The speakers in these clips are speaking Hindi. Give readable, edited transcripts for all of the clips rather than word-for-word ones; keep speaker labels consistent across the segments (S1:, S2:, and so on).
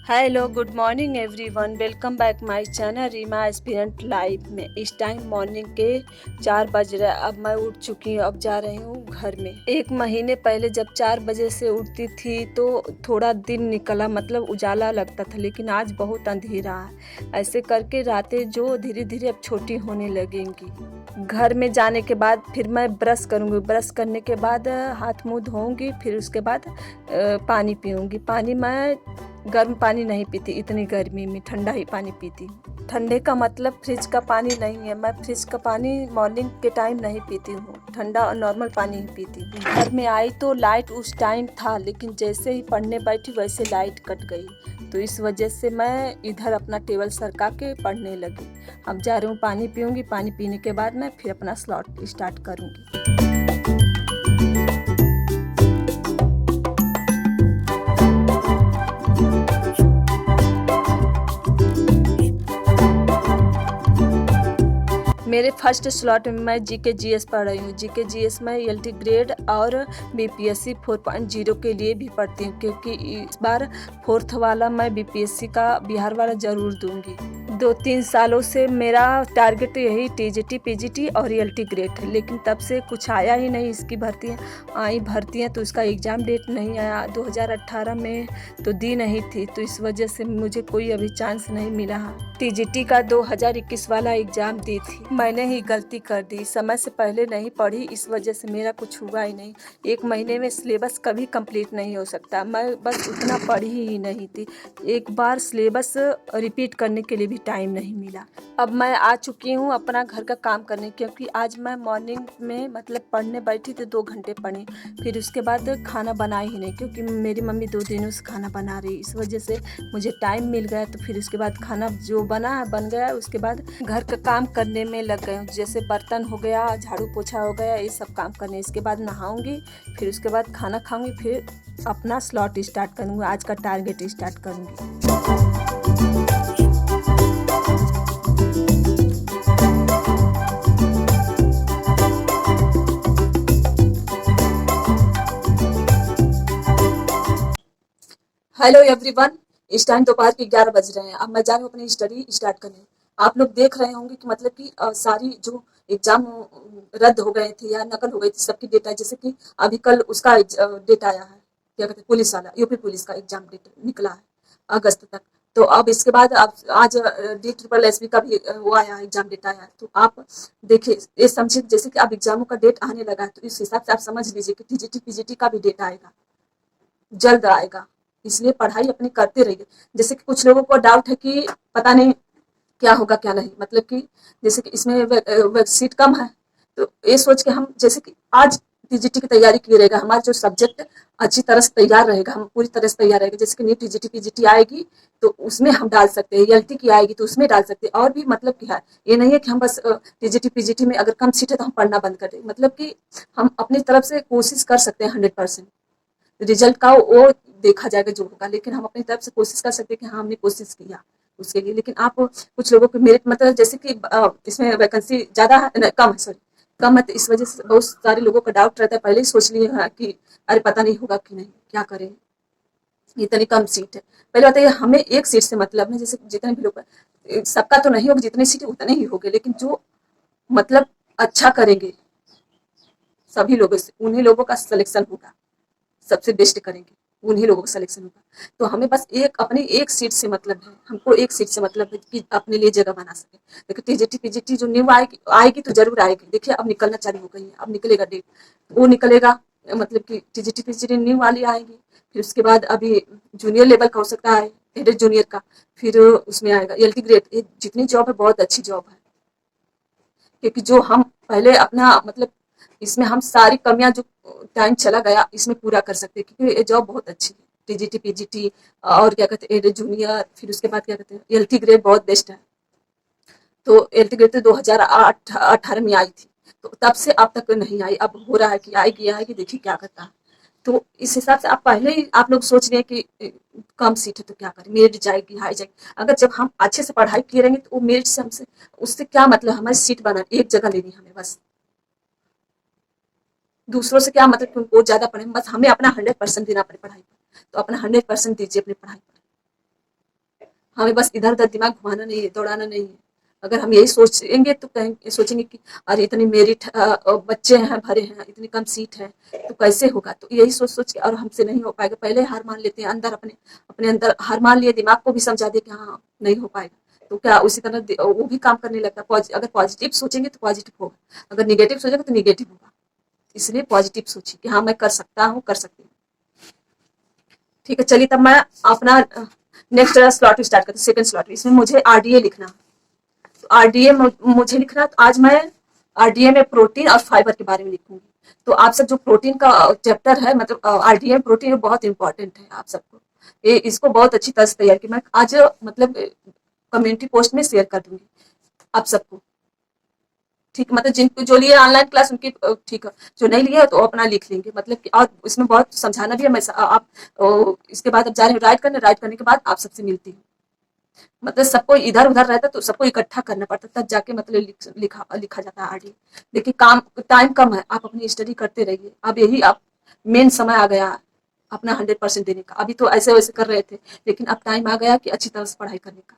S1: Hello good morning everyone, welcome back my channel Reema aspirant live में। इस टाइम मॉर्निंग के 4 बज रहे। अब मैं उठ चुकी हूँ, अब जा रही हूँ घर में। एक महीने पहले जब 4 बजे से उठती थी तो थोड़ा दिन निकला, मतलब उजाला लगता था, लेकिन आज बहुत अंधेरा है। ऐसे करके रातें जो धीरे धीरे अब छोटी होने लगेंगी। घर में जाने के बाद फिर मैं ब्रश करूँगी। ब्रश करने के बाद हाथ मुँह धोऊंगी, फिर उसके बाद पानी पीऊँगी। पानी मैं गर्म पानी नहीं पीती, इतनी गर्मी में ठंडा ही पानी पीती हूँ। ठंडे का मतलब फ्रिज का पानी नहीं है। मैं फ्रिज का पानी मॉर्निंग के टाइम नहीं पीती हूँ, ठंडा और नॉर्मल पानी ही पीती हूँ। घर में आई तो लाइट उस टाइम था, लेकिन जैसे ही पढ़ने बैठी वैसे लाइट कट गई। तो इस वजह से मैं इधर अपना टेबल सरका के पढ़ने लगी। अब जा रही हूँ, पानी पीऊँगी। पानी पीने के बाद मैं फिर अपना स्लॉट स्टार्ट करूँगी। मेरे फर्स्ट स्लॉट में मैं जीके जीएस पढ़ रही हूँ। जीके जीएस में एलटी ग्रेड और बीपीएससी 4.0 के लिए भी पढ़ती हूँ, क्योंकि इस बार फोर्थ वाला मैं बीपीएससी का बिहार वाला ज़रूर दूंगी। 2-3 सालों से मेरा टारगेट यही टीजीटी पीजीटी और एलटी ग्रेड है, लेकिन तब से कुछ आया ही नहीं। इसकी भर्तियाँ आई, भर्तियाँ तो इसका एग्ज़ाम डेट नहीं आया। 2018 में तो दी नहीं थी, तो इस वजह से मुझे कोई अभी चांस नहीं मिला। टीजीटी का 2021 वाला एग्ज़ाम दी थी। मैंने ही गलती कर दी, समय से पहले नहीं पढ़ी, इस वजह से मेरा कुछ हुआ ही नहीं। 1 महीने में सिलेबस कभी कंप्लीट नहीं हो सकता। मैं बस उतना पढ़ी ही नहीं थी। एक बार सिलेबस रिपीट करने के लिए भी टाइम नहीं मिला। अब मैं आ चुकी हूँ अपना घर का काम करने, क्योंकि आज मैं मॉर्निंग में मतलब पढ़ने बैठी तो 2 घंटे पढ़ी। फिर उसके बाद खाना बनाई ही नहीं, क्योंकि मेरी मम्मी 2 दिनों से खाना बना रही। इस वजह से मुझे टाइम मिल गया, तो फिर उसके बाद खाना जो बन गया। उसके बाद घर का काम करने में लग गई हूँ, जैसे बर्तन हो गया, झाड़ू पोछा हो गया, ये सब काम करने। इसके बाद नहाऊंगी, फिर उसके बाद खाना खाऊंगी, फिर अपना स्लॉट स्टार्ट करूँगी। आज का टारगेट स्टार्ट करूँगी। हेलो एवरीवन, इस टाइम दोपहर के 11 बज रहे हैं। अब मैं जा रही हूँ अपनी स्टडी स्टार्ट करने। आप लोग देख रहे होंगे कि मतलब कि सारी जो एग्जाम रद्द हो गए थे या नकल हो गई थी, सबकी डेट है। जैसे कि अभी कल उसका डेट आया है, क्या कहते हैं, पुलिस वाला, यूपी पुलिस का एग्जाम डेट निकला है अगस्त तक। तो अब इसके बाद अब आज DSSS का भी वो आया है, एग्जाम डेट आया है। तो आप देखिए, ये समझिए जैसे कि अब एग्जामों का डेट आने लगा है, तो इस हिसाब से आप समझ लीजिए कि टीजीटी पीजीटी का भी डेट आएगा, जल्द आएगा। इसलिए पढ़ाई अपनी करते रहिए। जैसे कि कुछ लोगों को डाउट है कि पता नहीं क्या होगा क्या नहीं, मतलब कि जैसे कि इसमें सीट कम है, तो ये सोच के हम जैसे कि आज टीजीटी की तैयारी किए रहेगा, हमारा जो सब्जेक्ट अच्छी तरह से तैयार रहेगा, हम पूरी तरह से तैयार रहेगा। जैसे कि न्यू टीजीटी पीजीटी आएगी तो उसमें हम डाल सकते हैं, एलटी की आएगी तो उसमें डाल सकते हैं। और भी मतलब क्या है, ये नहीं है कि हम बस टीजीटी पीजीटी में अगर कम सीट है तो हम पढ़ना बंद कर दें। मतलब कि हम अपनी तरफ से कोशिश कर सकते हैं 100%। रिजल्ट का वो देखा जाएगा जो होगा, लेकिन हम अपनी तरफ से कोशिश कर सकते हैं कि हाँ, हमने कोशिश किया उसके लिए। लेकिन आप कुछ लोगों के मेरिट मतलब जैसे कि इसमें वैकेंसी ज़्यादा है, कम है, सॉरी कम है, तो इस वजह से बहुत सारे लोगों का डाउट रहता है। पहले ही सोच लिए हाँ कि अरे पता नहीं होगा कि नहीं, क्या करें, इतनी कम सीट है। पहले बताइए, हमें एक सीट से मतलब है। जैसे जितने भी लोग, सबका तो नहीं होगा, जितनी सीटें उतने ही होंगे, लेकिन जो मतलब अच्छा करेंगे सभी लोगों से, उन्हीं लोगों का सिलेक्शन होगा। सबसे बेस्ट करेंगे, उन्हीं लोगों का सिलेक्शन होगा। तो हमें बस एक अपनी एक सीट से मतलब है, हमको एक सीट से मतलब है कि अपने लिए जगह बना सके। देखिए टीजीटी पीजीटी जो न्यू आएगी आएगी तो जरूर आएगी। देखिए अब निकलना चालू हो गई है, अब निकलेगा डेट, वो निकलेगा। मतलब कि टीजीटी पीजीटी न्यू वाली आएगी। फिर उसके बाद अभी जूनियर लेवल का हो सकता है, एडेड जूनियर का, फिर उसमें आएगा एलटी ग्रेड। जितनी जॉब है बहुत अच्छी जॉब है, क्योंकि जो हम पहले अपना मतलब इसमें हम सारी कमियां जो टाइम चला गया इसमें पूरा कर सकते हैं, क्योंकि ये जॉब बहुत अच्छी है। टीजीटी पीजीटी और क्या कहते हैं एडेड जूनियर, फिर उसके बाद क्या कहते हैं एलटी ग्रेड बहुत बेस्ट है। तो एलटी ग्रेड तो 2018 में आई थी, तो तब से अब तक नहीं आई। अब हो रहा है कि आएगी आएगी, देखिए क्या करता है। तो इस हिसाब से आप पहले ही आप लोग सोच रहे हैं कि कम सीट है तो क्या करें, मेरिट जाएगी हाई जाएगी। अगर जब हम अच्छे से पढ़ाई किए रहेंगे तो वो मेरिट से हमसे उससे क्या मतलब, हमारी सीट बना एक जगह लेनी हमें बस। दूसरों से क्या मतलब कि उनको ज्यादा पढ़े, बस हमें अपना 100% देना पड़े पढ़ाई पर। तो अपना 100% दीजिए अपनी पढ़ाई पर। हमें बस इधर-उधर दिमाग घुमाना नहीं है, दौड़ाना नहीं है। अगर हम यही सोचेंगे तो कहेंगे सोचेंगे कि अरे इतनी मेरिट बच्चे हैं भरे हैं, इतनी कम सीट है, तो कैसे होगा? तो यही सोच-सोच के और हमसे नहीं हो पाएगा। पहले हार मान लेते हैं अंदर अपने अपने अंदर हार मान लिए, दिमाग को भी समझा दिए कि हाँ, नहीं हो पाएगा। तो क्या उसी तरह वो भी काम करने लगता है। अगर पॉजिटिव सोचेंगे तो पॉजिटिव होगा, अगर नेगेटिव सोचेंगे तो नेगेटिव होगा। इसलिए पॉजिटिव सोचिए कि हाँ, मैं कर सकता हूँ, कर सकती हूँ। ठीक है, चलिए तब मैं अपना नेक्स्ट स्लॉट स्टार्ट करती हूँ, सेकंड स्लॉट। इसमें मुझे आरडीए लिखना। तो आरडीए मुझे लिखना, तो आज मैं आरडीए में प्रोटीन और फाइबर के बारे में लिखूंगी। तो आप सब जो प्रोटीन का चैप्टर है, मतलब आरडीए में प्रोटीन बहुत इंपॉर्टेंट है आप सबको। ये इसको बहुत अच्छी तरह से तैयार की मैं आज मतलब कम्युनिटी पोस्ट में शेयर कर दूंगी आप सबको। ठीक, मतलब जिनको जो लिए ऑनलाइन क्लास उनकी ठीक है, जो नहीं लिए तो अपना लिख लेंगे, मतलब कि और इसमें बहुत समझाना भी है। मैं आप इसके बाद अब जा रहे हैं राइट करने के बाद आप सबसे मिलती हूँ। मतलब सबको इधर उधर रहता तो सबको इकट्ठा करना पड़ता, तब जाके मतलब लिखा लिखा जाता है आगे। देखिए काम टाइम कम है, आप अपनी स्टडी करते रहिए। अब यही आप मेन समय आ गया अपना 100% देने का। अभी तो ऐसे वैसे कर रहे थे, लेकिन अब टाइम आ गया कि अच्छी तरह से पढ़ाई करने का।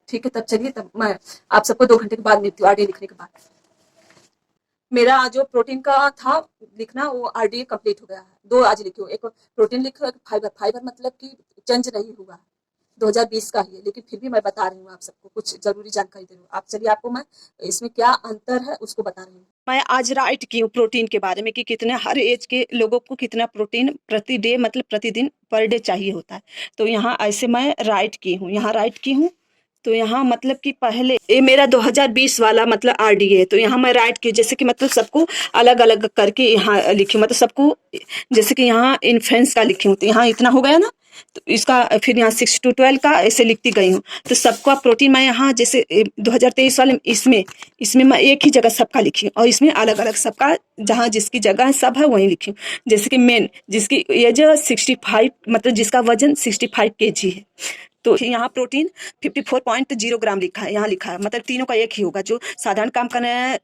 S1: ठीक है, तब चलिए, तब मैं आप सबको 2 घंटे के बाद मिलती हूँ आरडीए लिखने के बाद। मेरा जो प्रोटीन का था लिखना, वो आरडीए कंप्लीट हो गया है। 2 आज लिखी हूँ, एक प्रोटीन लिखी, एक फाइबर। फाइबर मतलब कि चेंज नहीं हुआ, 2020 का ही है, लेकिन फिर भी मैं बता रही हूँ आप सबको, कुछ जरूरी जानकारी दे रही हूँ। आप चलिए, आपको मैं इसमें क्या अंतर है उसको बता रही हूँ।
S2: मैं आज राइट की हूँ प्रोटीन के बारे में कि कितने हर एज के लोगों को कितना प्रोटीन प्रति डे मतलब प्रतिदिन पर डे चाहिए होता है। तो यहाँ ऐसे मैं राइट की हूँ, यहाँ राइट की हूँ। तो यहाँ मतलब कि पहले ये मेरा 2020 वाला मतलब आरडीए है। तो यहाँ मैं राइट की, जैसे कि मतलब सबको अलग अलग करके यहाँ लिखी हूँ, मतलब सबको जैसे कि यहाँ इन्फेंस का लिखी हूँ, तो यहाँ इतना हो गया ना। तो इसका फिर यहाँ 6 to 12 का ऐसे लिखती गई हूँ। तो सबका प्रोटीन मैं यहाँ जैसे 2023 वाले इसमें इसमें मैं एक ही जगह सबका लिखी हूँ, और इसमें अलग अलग सबका जहाँ जिसकी जगह सब है वहीं लिखी हूँ। जैसे कि मेन जिसकी एज 65, मतलब जिसका वजन 65 kg है, तो यहाँ प्रोटीन 54.0 ग्राम लिखा है, यहाँ लिखा है। मतलब तीनों का एक ही होगा, जो साधारण काम कर रहे हैं,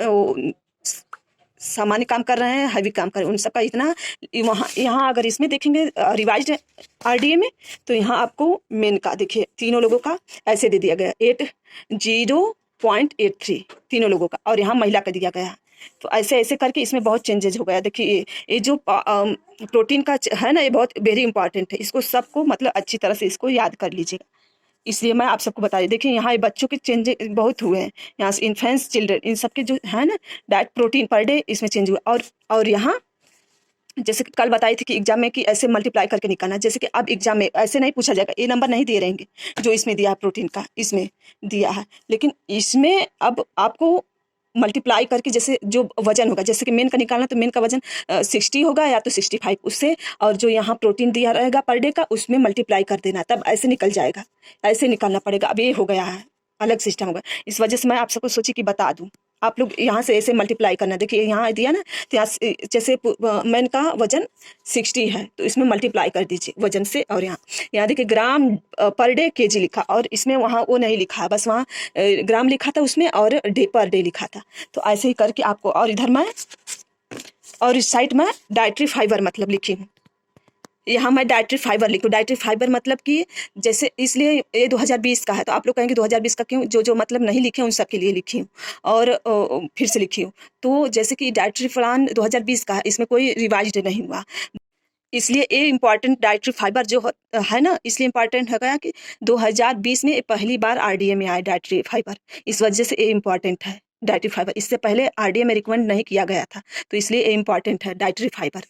S2: सामान्य काम कर रहे हैं, हैवी काम कर रहे हैं, उन सबका इतना। वहाँ यहाँ अगर इसमें देखेंगे रिवाइज्ड आरडीए में, तो यहाँ आपको मेन का देखिए तीनों लोगों का ऐसे दे दिया गया 80.83 तीनों लोगों का, और यहाँ महिला का दिया गया। तो ऐसे ऐसे करके इसमें बहुत चेंजेज हो गया। देखिए ये जो प्रोटीन का है ना, ये बहुत वेरी इंपॉर्टेंट है। इसको सबको मतलब अच्छी तरह से इसको याद कर लीजिएगा, इसलिए मैं आप सबको बता रही। देखिए यहाँ बच्चों के चेंजेस बहुत हुए हैं, यहाँ से इन्फेंट्स चिल्ड्रन इन सबके जो है ना डाइट प्रोटीन पर डे इसमें चेंज हुआ। और यहाँ जैसे कि कल बताई थी कि एग्जाम में कि ऐसे मल्टीप्लाई करके निकालना, जैसे कि अब एग्जाम में ऐसे नहीं पूछा जाएगा, ये नंबर नहीं दिए रहेंगे जो इसमें दिया है प्रोटीन का, इसमें दिया है। लेकिन इसमें अब आपको मल्टीप्लाई करके जैसे जो वजन होगा, जैसे कि मेन का निकालना, तो मेन का वजन 60 होगा या तो 65 उससे, और जो यहाँ प्रोटीन दिया रहेगा पर डे का उसमें मल्टीप्लाई कर देना, तब ऐसे निकल जाएगा। ऐसे निकालना पड़ेगा। अब ये हो गया है, अलग सिस्टम होगा। इस वजह से मैं आप सबको सोची कि बता दूं, आप लोग यहाँ से ऐसे मल्टीप्लाई करना। देखिए यहाँ दिया ना, तो यहाँ जैसे मैन का वजन 60 है, तो इसमें मल्टीप्लाई कर दीजिए वजन से। और यहाँ यहाँ देखिए ग्राम पर डे केजी लिखा, और इसमें वहाँ वो नहीं लिखा, बस वहाँ ग्राम लिखा था उसमें, और डे पर डे लिखा था। तो ऐसे ही करके आपको, और इधर मैं और इस साइड में डाइटरी फाइबर मतलब लिखी हूँ। यहाँ मैं डाइटरी फाइबर लिखूँ। डाइटरी फाइबर मतलब कि जैसे, इसलिए ये 2020 का है, तो आप लोग कहेंगे 2020 का क्यों, जो जो मतलब नहीं लिखे उन सब के लिए लिखी हूँ, और फिर से लिखी हूँ। तो जैसे कि डाइटरी प्लान 2020 का है, इसमें कोई रिवाइज नहीं हुआ, इसलिए ये इम्पॉर्टेंट डाइटरी फाइबर जो है ना, इसलिए इम्पॉर्टेंट हो गया कि 2020 में पहली बार आरडीए में आया डाइटरी फाइबर, इस वजह से ये इम्पॉर्टेंट है डाइटरी फाइबर। इससे पहले आरडीए में रिकमेंड नहीं किया गया था, तो इसलिए ये इम्पॉर्टेंट है। डाइटरी फाइबर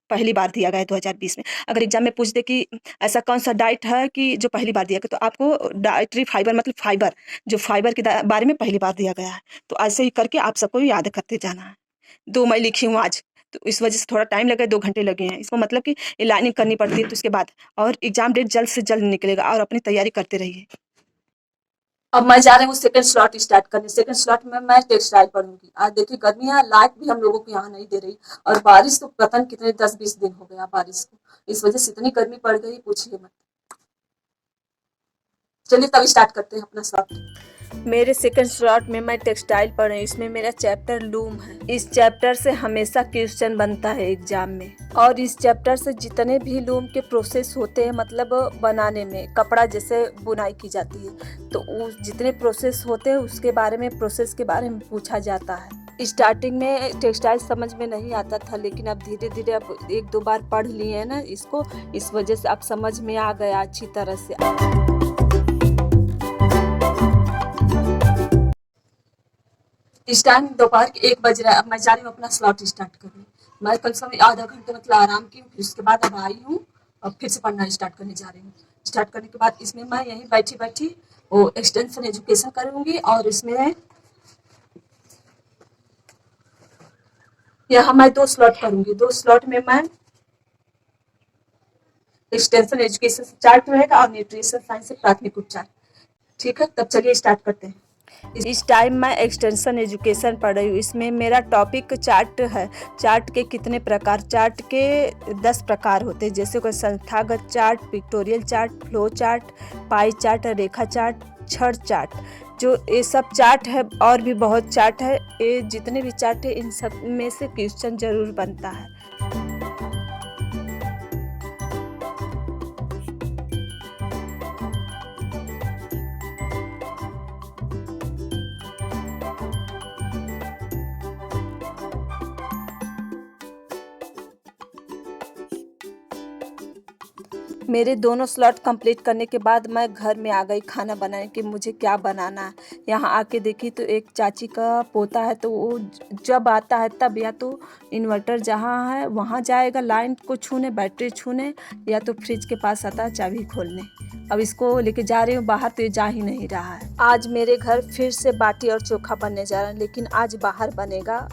S2: पहली बार दिया गया है 2020 में। अगर एग्जाम में पूछ दे कि ऐसा कौन सा डाइट है कि जो पहली बार दिया गया, तो आपको डाइटरी फाइबर मतलब फाइबर, जो फाइबर के बारे में पहली बार दिया गया है। तो ऐसे ही करके आप सबको याद करते जाना है। 2 मैं लिखी हूँ आज, तो इस वजह से थोड़ा टाइम लगा, 2 घंटे लगे हैं। इसको मतलब कि लाइनिंग करनी पड़ती है, तो उसके बाद और एग्जाम डेट जल्द से जल्द निकलेगा, और अपनी तैयारी करते रहिए।
S1: अब मैं जा रही हूँ सेकंड स्लॉट स्टार्ट करने। सेकंड स्लॉट में मैं टेक्सटाइल पढ़ूंगी। आज देखिए गर्मी है, लाइट भी हम लोगों को यहाँ नहीं दे रही, और बारिश तो पता नहीं कितने 10-20 दिन हो गया बारिश को, इस वजह से इतनी गर्मी पड़ गई पूछिए मत। चलिए तब स्टार्ट करते हैं अपना स्लॉट। मेरे सेकंड स्लॉट में मैं टेक्सटाइल पढ़ रही हूँ। इसमें मेरा चैप्टर लूम है। इस चैप्टर से हमेशा क्वेश्चन बनता है एग्जाम में, और इस चैप्टर से जितने भी लूम के प्रोसेस होते हैं, मतलब बनाने में कपड़ा जैसे बुनाई की जाती है, तो जितने प्रोसेस होते हैं उसके बारे में, प्रोसेस के बारे में पूछा जाता है। स्टार्टिंग में टेक्सटाइल समझ में नहीं आता था, लेकिन अब धीरे धीरे अब 1-2 बार पढ़ लिए हैं ना इसको, इस वजह से अब समझ में आ गया अच्छी तरह से। इस टाइम दोपहर के 1 बज रहा है। अब मैं जा रही हूँ अपना स्लॉट स्टार्ट करने। मैं कम से कम आधा घंटे मतलब आराम की, फिर उसके बाद अब आई हूँ और फिर से पढ़ना स्टार्ट करने जा रही हूँ। स्टार्ट करने के बाद इसमें मैं यहीं बैठी बैठी वो एक्सटेंशन एजुकेशन करूँगी, और इसमें यहाँ मैं 2 स्लॉट करूँगी। 2 स्लॉट में मैं एक्सटेंशन एजुकेशन से चार्ट रहेगा और न्यूट्रिशन साइंस से प्राथमिक उपचार। ठीक है, तब चलिए स्टार्ट करते हैं। इस टाइम मैं एक्सटेंशन एजुकेशन पढ़ रही हूँ। इसमें मेरा टॉपिक चार्ट है। चार्ट के कितने प्रकार, चार्ट के 10 प्रकार होते हैं, जैसे कोई संस्थागत chart, pictorial chart, flow chart, pie chart, रेखा चार्ट, छड़ चार्ट। जो ये सब चार्ट है, और भी बहुत चार्ट है। ये जितने भी चार्ट है इन सब में से क्वेश्चन जरूर बनता है। मेरे दोनों स्लॉट कंप्लीट करने के बाद मैं घर में आ गई खाना बनाने कि मुझे क्या बनाना है। यहाँ आके देखी तो एक चाची का पोता है, तो वो जब आता है तब या तो इन्वर्टर जहाँ है वहाँ जाएगा लाइन को छूने, बैटरी छूने, या तो फ्रिज के पास आता है चाबी खोलने। अब इसको लेके जा रही हूँ बाहर, तो ये जा ही नहीं रहा है। आज मेरे घर फिर से बाटी और चोखा बनने जा रहा है, लेकिन आज बाहर बनेगा।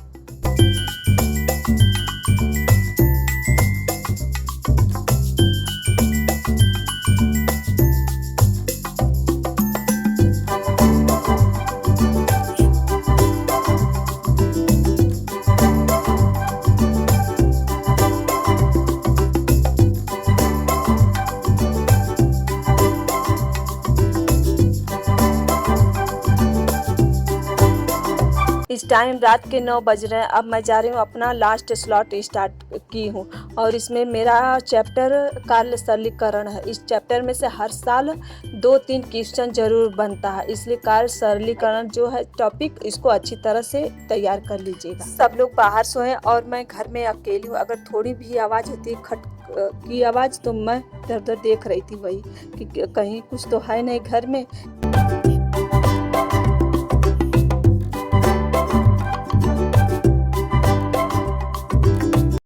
S1: इस टाइम रात के 9 बज रहे हैं। अब मैं जा रही हूँ अपना लास्ट स्लॉट स्टार्ट की हूँ, और इसमें मेरा चैप्टर कार्य सरलीकरण है। इस चैप्टर में से हर साल 2-3 क्वेश्चन जरूर बनता है, इसलिए कार्य सरलीकरण जो है टॉपिक, इसको अच्छी तरह से तैयार कर लीजिएगा। सब लोग बाहर सोए और मैं घर में अकेली हूँ। अगर थोड़ी भी आवाज़ होती है खट की आवाज़, तो मैं इधर उधर देख रही थी वही कि कहीं कुछ तो है नहीं घर में।